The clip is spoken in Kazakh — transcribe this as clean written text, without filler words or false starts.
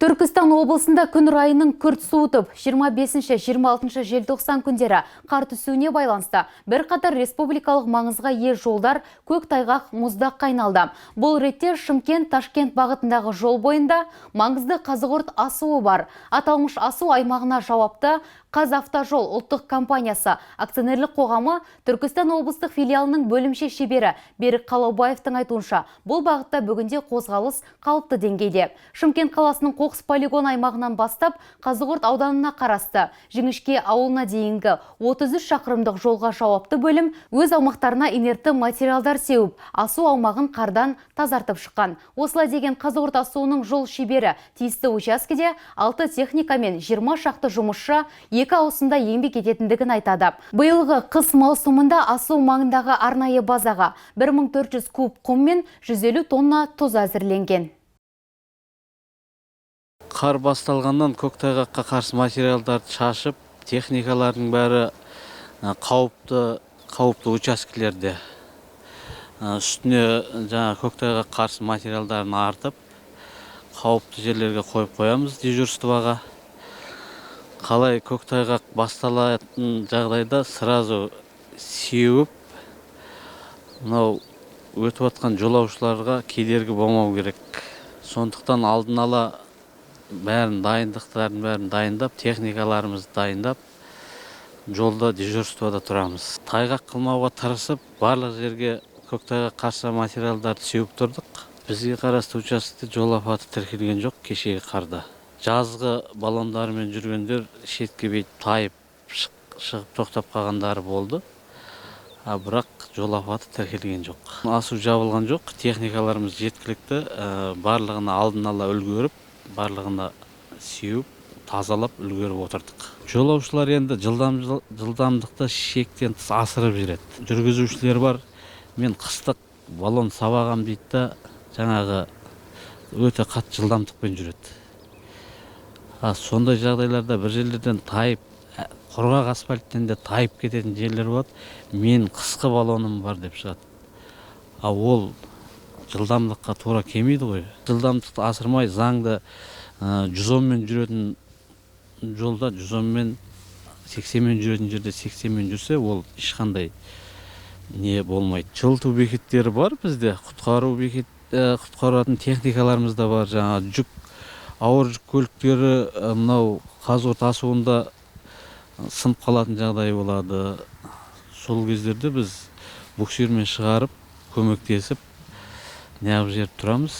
Түркістан облысында күн райының күрт суытып, 25-26 желтоқсан күндері қар түсуіне байланысты бірқатар республикалық маңызға ие жолдар көк тайғақ мұздаққа айналды. Бұл ретте Шымкент-Ташкент бағытындағы жол бойында маңызды Қазығұрт асуы бар. Аталмыш асу аймағына жауапты Қазавтожол ұлттық компаниясы акционерлік қоғамы Түркістан облыстық филиалының бөлімше шебері Берік Қалаубаевтың айтуынша, бұл бағытта бүгінде қозғалыс қалыпты деңгейде. Шымкент қаласының қоқыс полигон аймағынан бастап Қазығұрт ауданына қарасты Жіңішке ауылына дейінгі 33 шақырымдық жолға жауапты бөлім өз аумақтарына инертті материалдар сеуіп, асу аумағын қардан тазартып шыққан. Осылай деген Қазығұрт асуының жол шебері тиісті учаскеде 6 техника мен 20 шақты жұмысшы екі ауысымда еңбек ететіндігін айтады. Биылғы қыс маусымында асу маңындағы арнайы базаға 1400 куб құм мен 150 тонна тұз әзірленген. Қар басталғаннан көктайғаққа қарсы материалдарды шашып, техникалардың бәрі қауіпті учаскелерде. Үстіне жаңа көктайғаққа қарсы материалдарын артып, қауіпті жерлерге қойып қоямыз дежурствоға. Қалай көктайғақ басталатын жағдайда сразу сеуіп, мынау өтіп жатқан жолаушыларға кедергі болмау керек. Сондықтан алдын ала дайындықтарын бәрін дайындап, техникаларымызды дайындап, жолда дежурствода тұрамыз. Тайғақ қылмауға тырысып, барлық жерге көктайғақ қарсы материалдарды сеуіп тұрдық. Бізге қарасты учаскеде жол апаты тіркелген жоқ кешегі қарда. Жазғы баллондарымен жүргендер шетке бет тайып шығып тоқтап қалғандары болды. Бірақ жол апаты тіркелген жоқ. Асу жабылған жоқ, техникаларымыз жеткілікті, барлығына алдын ала үлгеріп, барлығына сеуіп, тазалап үлгеріп отырдық. Жолаушылар енді жылдамдықты шектен тыс асырып жүреді. Жүргізушілер бар, мен қыстық баллон сабағам дейді, жаңағы өте қатты жылдамдықпен жүреді. Сондай жағдайларда бір жерлерден тайып, құрғақ асфальттен де тайып кететін жерлер болады. Мен қысқы баллоным бар деп шығады. Ол жылдамдыққа тура келмейді ғой. Жылдамдықты асырмай, заңды 110-мен жүретін жолда 110-мен, 80-мен жүретін жерде 80-мен жүрсе, ол ешқандай не болмайды. Жылыту бекеттері бар бізде, құтқаратын техникаларымыз да бар. Жаңа ауыр жүк көліктері мынау Қазығұрт асуында сынып қалатын жағдай болады. Сол кездерде біз буксирмен шығарып, көмектесіп, неғып жеріп тұрамыз.